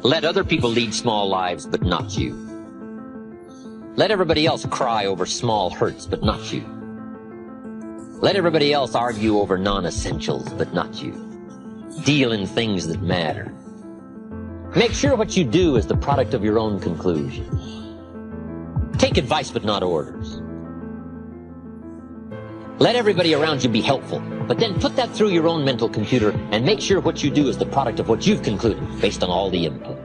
Let other people lead small lives, but not you. Let everybody else cry over small hurts, but not you. Let everybody else argue over non-essentials, but not you. Deal in things that matter. Make sure what you do is the product of your own conclusions. Take advice, but not orders. Let everybody around you be helpful, but then put that through your own mental computer and make sure what you do is the product of what you've concluded based on all the input.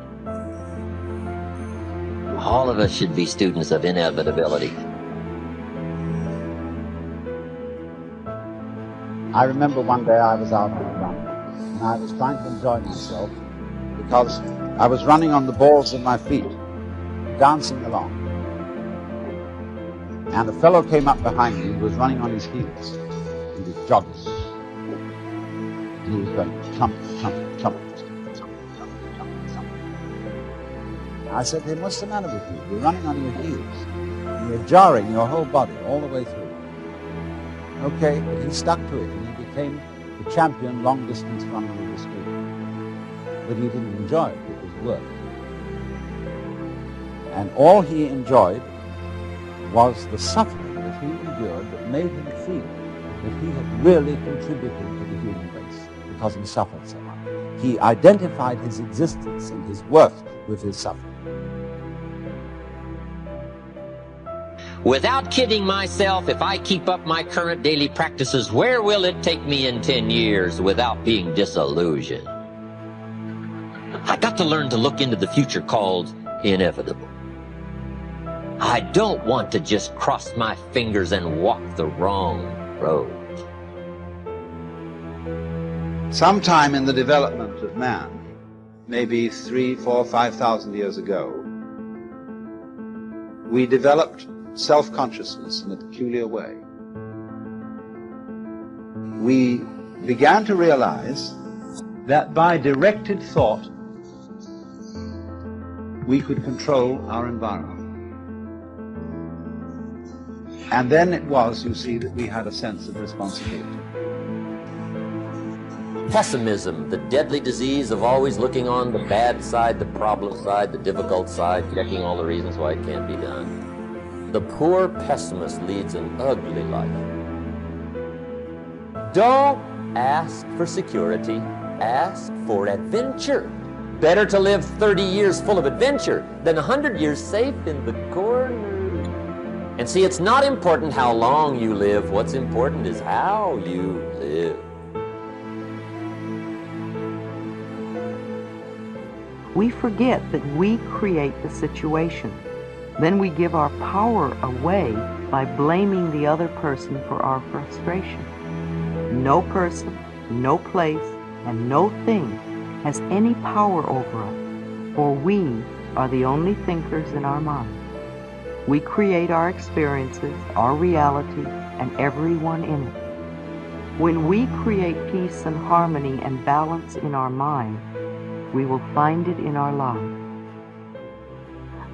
All of us should be students of inevitability. I remember one day I was out on a run, and I was trying to enjoy myself because I was running on the balls of my feet, dancing along. And a fellow came up behind me who was running on his heels. He was jogging. And he was going clump, clump, clump, clump, clump, clump, clump. I said to him, "What's the matter with you? You're running on your heels. You're jarring your whole body all the way through." Okay, but he stuck to it, and he became the champion long-distance runner of the school. But he didn't enjoy it. It was work. And all he enjoyed was the suffering that he endured that made him feel that he had really contributed to the human race because he suffered so much. He identified his existence and his worth with his suffering. Without kidding myself, if I keep up my current daily practices, where will it take me in 10 years without being disillusioned? I got to learn to look into the future called inevitable. I don't want to just cross my fingers and walk the wrong road. Sometime in the development of man, maybe 3, 4, 5,000 years ago, we developed self-consciousness in a peculiar way. We began to realize that by directed thought, we could control our environment. And then it was, you see, that we had a sense of responsibility. Pessimism, the deadly disease of always looking on the bad side, the problem side, the difficult side, checking all the reasons why it can't be done. The poor pessimist leads an ugly life. Don't ask for security, ask for adventure. Better to live 30 years full of adventure than 100 years safe in the corner. And see, it's not important how long you live. What's important is how you live. We forget that we create the situation. Then we give our power away by blaming the other person for our frustration. No person, no place, and no thing has any power over us, for we are the only thinkers in our mind. We create our experiences, our reality, and everyone in it. When we create peace and harmony and balance in our mind, we will find it in our lives.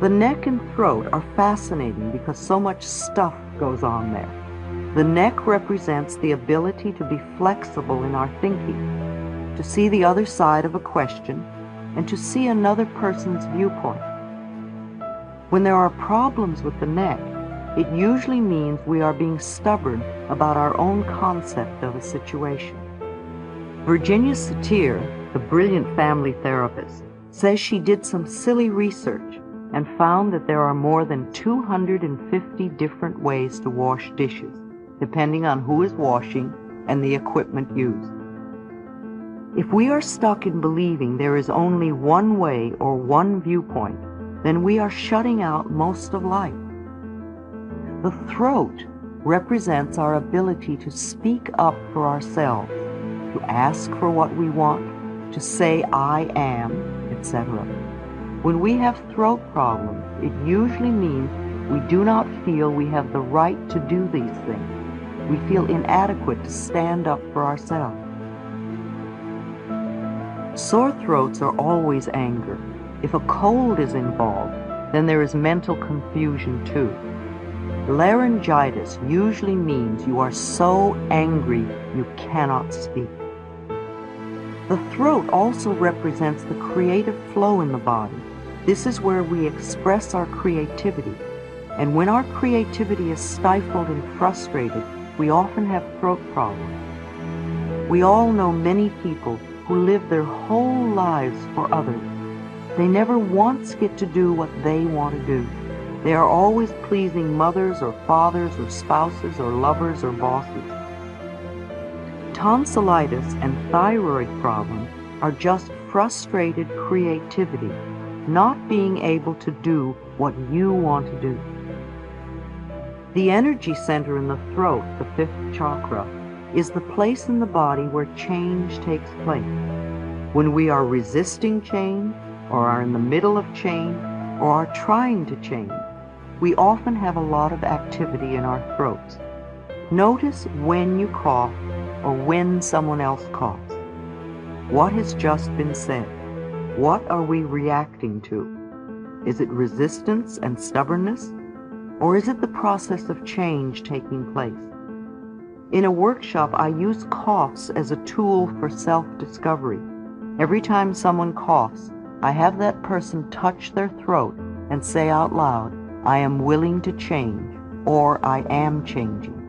The neck and throat are fascinating because so much stuff goes on there. The neck represents the ability to be flexible in our thinking, to see the other side of a question, and to see another person's viewpoint. When there are problems with the neck, it usually means we are being stubborn about our own concept of a situation. Virginia Satir, the brilliant family therapist, says she did some silly research and found that there are more than 250 different ways to wash dishes, depending on who is washing and the equipment used. If we are stuck in believing there is only one way or one viewpoint, then we are shutting out most of life. The throat represents our ability to speak up for ourselves, to ask for what we want, to say I am, etc. When we have throat problems, it usually means we do not feel we have the right to do these things. We feel inadequate to stand up for ourselves. Sore throats are always anger. If a cold is involved, then there is mental confusion too. Laryngitis usually means you are so angry you cannot speak. The throat also represents the creative flow in the body. This is where we express our creativity. And when our creativity is stifled and frustrated, we often have throat problems. We all know many people who live their whole lives for others. They never once get to do what they want to do. They are always pleasing mothers or fathers or spouses or lovers or bosses. Tonsillitis and thyroid problems are just frustrated creativity, not being able to do what you want to do. The energy center in the throat, the fifth chakra, is the place in the body where change takes place. When we are resisting change, or are in the middle of change, or are trying to change, we often have a lot of activity in our throats. Notice when you cough or when someone else coughs. What has just been said? What are we reacting to? Is it resistance and stubbornness? Or is it the process of change taking place? In a workshop, I use coughs as a tool for self-discovery. Every time someone coughs, I have that person touch their throat and say out loud, I am willing to change, or I am changing.